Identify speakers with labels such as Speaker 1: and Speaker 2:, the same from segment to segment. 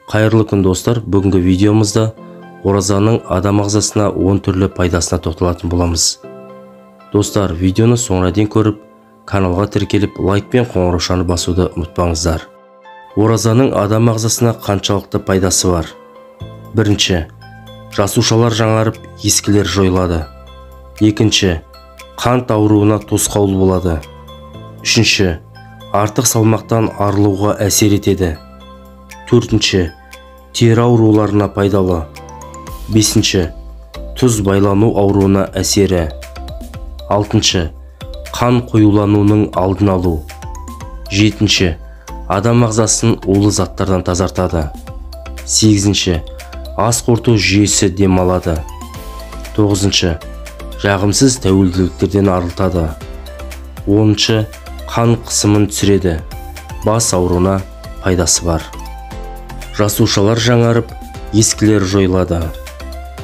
Speaker 1: Қайырлы күн достар, бүгінгі видеомызда оразаның адам ағзасына 10 түрлі пайдасына тоқталатын боламыз. Достар, видеоны соңына дейін көріп, каналға тіркеліп, лайк пен қоңыраушаны басуды ұмытпаңыздар. Оразаның адам ағзасына қаншалықты пайдасы бар? Бірінші, жасушалар жаңарып, ескілер жойылады. Екінші, қант ауруына тосқауыл болады. Үшінші, артық салмақтан арылуға әсер етеді. Төртінші, тері ауруларына пайдалы. Бесінші, тұз байлану ауруына әсері. Алтыншы, қан қоюлануының алдын алу. Жетінші, адам ағзасын улы заттардан тазартады. Сегізінші, ас қорыту жүйесі демалады. Тоғызыншы, жағымсыз тәуелділіктерден арылтады. Оныншы, қан қысымын түсіреді. Бас ауруына пайдасы бар. Жасушалар жаңарып, ескілер жойылады.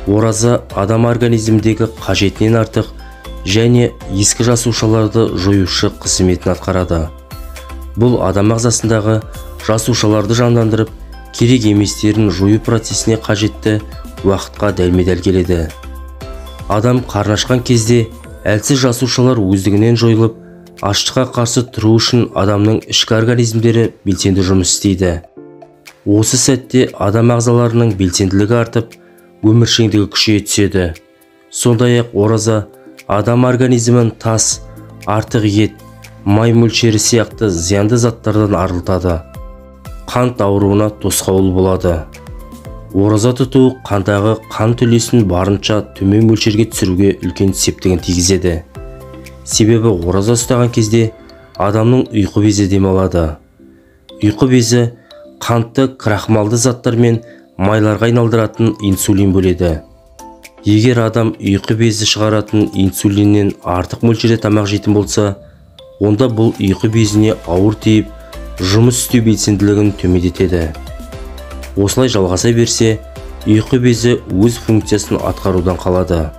Speaker 1: Ораза адам организмдегі қажетінен артық және ескі жасушаларды жоюшы қызметін атқарады. Бұл адам ағзасындағы жасушаларды жандандырып, керек еместерін жою процесіне қажетті уақытқа дәлме-дәл келеді. Адам қарны ашқан кезде әлсіз жасушалар өздігінен жойылып, аштыққа қарсы тұру үшін адамның ішкі организмдері белсенді жұмыс істейді. Осы сәтте адам ағзаларының белсенділігі артып, өміршеңдігі күшейе түседі. Сондай-ақ ораза адам организмін тас, артық ет, май мөлшері сияқты зиянды заттардан арылтады. Қант ауруына тосқауыл болады. Ораза тұту қандағы қан түлесін барынша төмен мөлшерге түсіруге үлкен септігін тигізеді. Себебі ораза ұстаған кезде адамның ұйқы безі демалады. Ұйқы безі қантты крахмалды заттар мен майларға айналдыратын инсулин бөледі. Егер адам ұйқы безі шығаратын инсулиннен артық мөлшерде тамақ жейтін болса, онда бұл ұйқы безіне ауыр тиіп, жұмыс істеу белсенділігін төмендетеді. Осылай жалғаса берсе, ұйқы безі өз функциясын атқарудан қалады.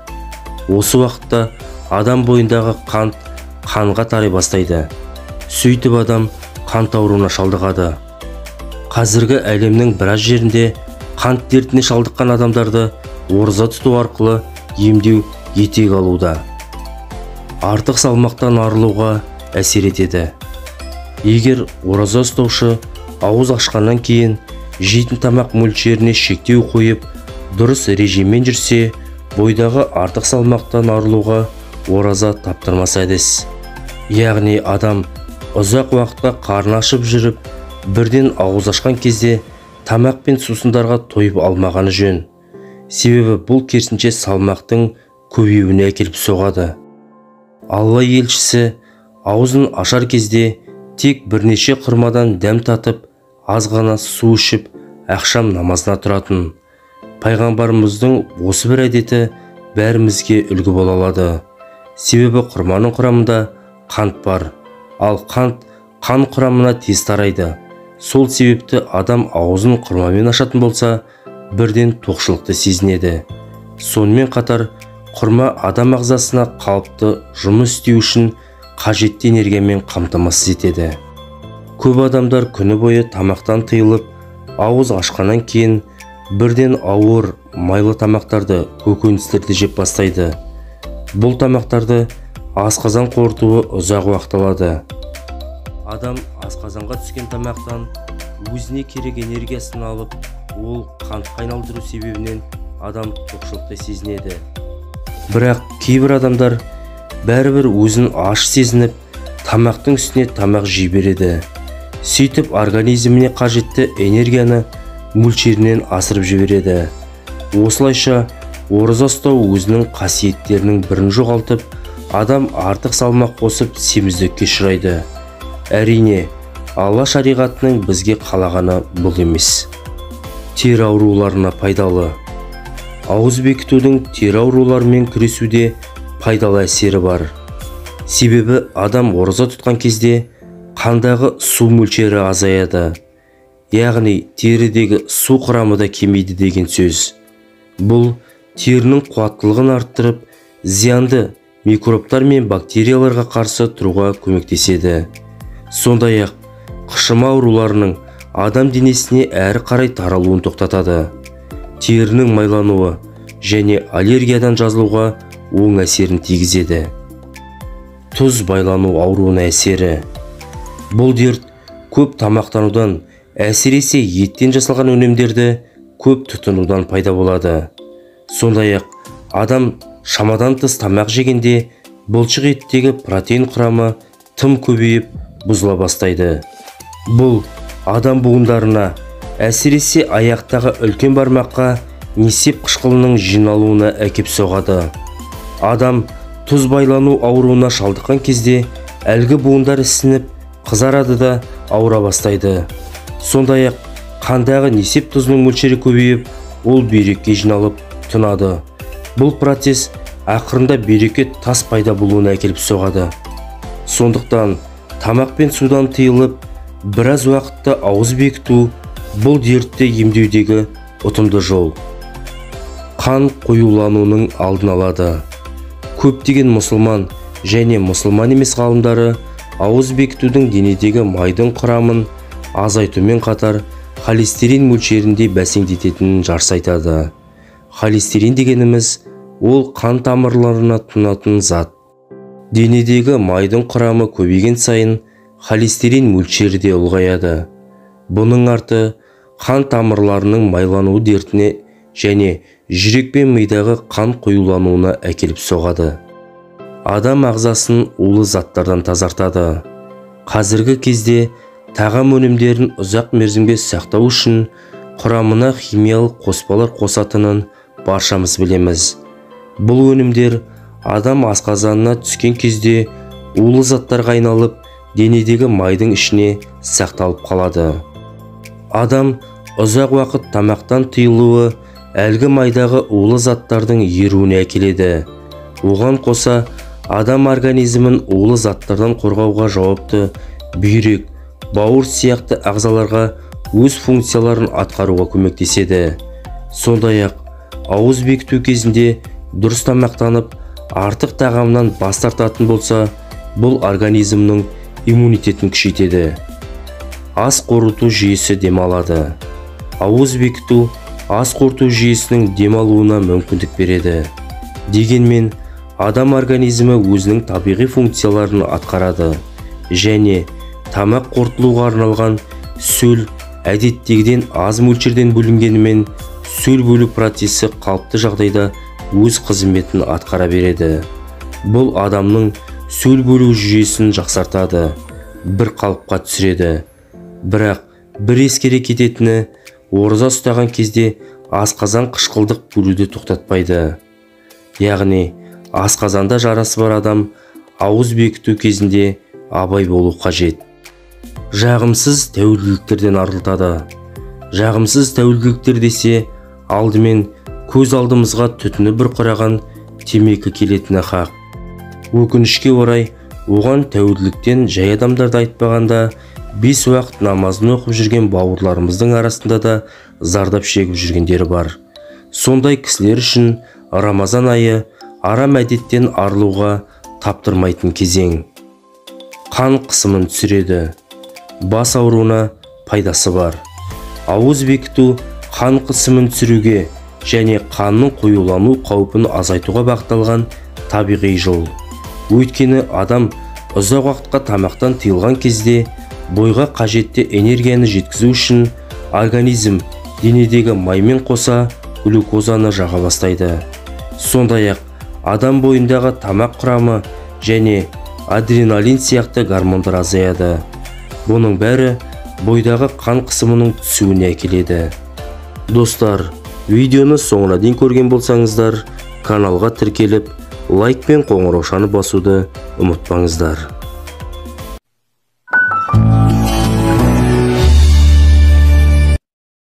Speaker 1: Осы уақытта адам бойындағы қант қанға тарай бастайды. Сөйтіп адам қант ауруына шалдығады. Қазіргі әлемнің біраз жерінде қант дертіне шалдыққан адамдарды ораза тұту арқылы емдеу етек алуда. Артық салмақтан арылуға әсер етеді. Егер ораза ұстаушы ауыз ашқаннан кейін жейтін тамақ мөлшеріне шектеу қойып, дұрыс режиммен жүрсе, бойдағы артық салмақтан арылуға ораза таптырмас әдіс. Яғни адам ұзақ уақытқа қарны ашып жүріп, бірден ауыз ашқан кезде тамақ пен сусындарға тойып алмағаны жөн. Себебі бұл керісінше салмақтың көбеюіне әкеліп соғады. Алла елшісі аузын ашар кезде тек бірнеше құрмадан дәм татып, аз ғана су ішіп, ақшам намазына тұратын. Пайғамбарымыздың осы бір әдеті бәрімізге үлгі бола алады. Себебі құрманың құрамында қант бар, ал қант қан құрамына тез тарайды. Сол себепті адам аузын құрмамен ашатын болса, бірден тоқшылықты сезінеді. Сонымен қатар, құрма адам ағзасына қалыпты жұмыс істеу үшін қажетті энергиямен қамтамасыз етеді. Көп адамдар күні бойы тамақтан тыйылып, ауыз ашқаннан кейін бірден ауыр, майлы тамақтарды, көкөністерді жеп бастайды. Бұл тамақтарды асқазан қорытуы ұзақ уақыт алады. Адам асқазанға түскен тамақтан өзіне керек энергиясын алып, ол қантқа айналдыру себебінен адам тоқшылықты сезінеді. Бірақ кейбір адамдар бәрібір өзін аш сезініп, тамақтың үстіне тамақ жей береді. Сөйтіп организміне қажетті энергияны мөлшерінен асырып жібереді. Осылайша ораза ұстау өзінің қасиеттерінің бірін жоғалтып, адам артық салмақ қосып семіздікке ұшырайды. Әрине, Алла шариғатының бізге қалағаны бұл емес. Тері ауруларына пайдалы. Ауыз бекітудің тері ауруларымен күресуде пайдалы әсері бар. Себебі адам ораза тұтқан кезде қандағы су мөлшері азаяды. Яғни терідегі су құрамы да кемейді деген сөз. Бұл терінің қуаттылығын арттырып, зиянды микробтар мен бактерияларға қарсы тұруға көмектеседі. Сондай-ақ қышыма ауруларының адам денесіне әрі қарай таралуын тоқтатады. Терінің майлануы және аллергиядан жазылуға оң әсерін тигізеді. Тұз байлану ауруына әсері. Бұл дерт көп тамақтанудан, әсіресе еттен жасалған өнімдерді көп тұтынудан пайда болады. Сондай-ақ адам шамадан тыс тамақ жегенде бұлшық еттегі протеин құрамы тым көбейіп бұзыла бастайды. Бұл адам буындарына, әсіресе аяқтағы үлкен бармаққа несеп қышқылының жиналуына әкеп соғады. Адам тұз байлану ауруына шалдыққан кезде әлгі буындар ісініп қызарады да ауыра бастайды. Сондай-ақ қандағы несеп тұзының мөлшері көбейіп, ол бүйрекке жиналып тұнады. Бұл процесс ақырында бүйрекке тас пайда болуына әкеліп соғады. Сондықтан тамақ пен судан тыйылып, біраз уақытта ауыз бекіту бұл дертті емдеудегі ұтымды жол. Қан қоюлануының алдын алады. Көптеген мұсылман және мұсылман емес ғалымдары ауыз бекітудің денедегі майдың құрамын азайтумен қатар холестерин мөлшерінде бәсеңдететінін жарыса айтады. Холестерин дегеніміз ол қан тамырларына тұнатын зат. Денедегі майдың құрамы көбейген сайын холестерин мөлшері де ұлғаяды. Бұның арты қан тамырларының майлануы дертіне және жүрек пен мидағы қан қоюлануына әкеліп соғады. Адам ағзасын улы заттардан тазартады. Қазіргі кезде тағам өнімдерін ұзақ мерзімге сақтау үшін құрамына химиялық қоспалар қосатынын баршамыз білеміз. Бұл өнімдер адам асқазанына түскен кезде улы заттарға айналып, денедегі майдың ішіне сақталып қалады. Адам ұзақ уақыт тамақтан тыйылуы әлгі майдағы улы заттардың еруіне әкеледі. Оған қоса адам организмін улы заттардан қорғауға жауапты бүйрек, бауыр сияқты ағзаларға өз функцияларын атқаруға көмектеседі. Сондай-ақ ауыз бекіту кезінде дұрыс тамақтанып, артық тағамнан бас тартатын болса, бұл организмнің иммунитетін күшейтеді. Ас қорыту жүйесі демалады. Ауыз бекіту ас қорыту жүйесінің демалуына мүмкіндік береді. Дегенмен, адам организмі өзінің табиғи функцияларын атқарады және тамақ қорытылуға арналған сөл әдеттегіден аз мөлшерден бөлінгенімен, сөл бөлу процесі қалыпты жағдайда өз қызметін атқара береді. Бұл адамның сөл бөлу жүйесін жақсартады, бір қалыпқа түсіреді. Бірақ бір ескере кететіні, ораза ұстаған кезде асқазан қышқылдық бөлуді тоқтатпайды. Яғни, асқазанда жарасы бар адам ауыз бекіту кезінде абай болу қажет. Жағымсыз тәуелділіктерден арылтады. Жағымсыз тәуелділіктер десе, алдымен көз алдымызға түтіні бұрқыраған темекі келетіні хақ. Өкінішке орай, оған тәуелділіктен жай адамдарды айтпағанда, 5 уақыт намазын оқып жүрген бауырларымыздың арасында да зардап шегіп жүргендері бар. Сондай кісілер үшін Рамазан айы арам әдеттен арылуға таптырмайтын кезең. Қан қысымын түсіреді. Бас ауруына пайдасы бар. Ауыз бекіту қан қысымын түсіруге және қанның қоюлану қаупін азайтуға бағытталған табиғи жол. Өйткені адам ұзақ уақытқа тамақтан тыйылған кезде бойға қажетті энергияны жеткізу үшін организм денедегі маймен қоса глюкозаны жаға бастайды. Сондай-ақ адам бойындағы тамақ құрамы және адреналин сияқты гормондар азаяды. Бұның бәрі бойдағы қан қысымының түсуіне әкеледі. Достар, видеоны соңына дейін көрген болсаңыздар, каналға тіркеліп, лайк пен қоңыраушаны басуды ұмытпаңыздар.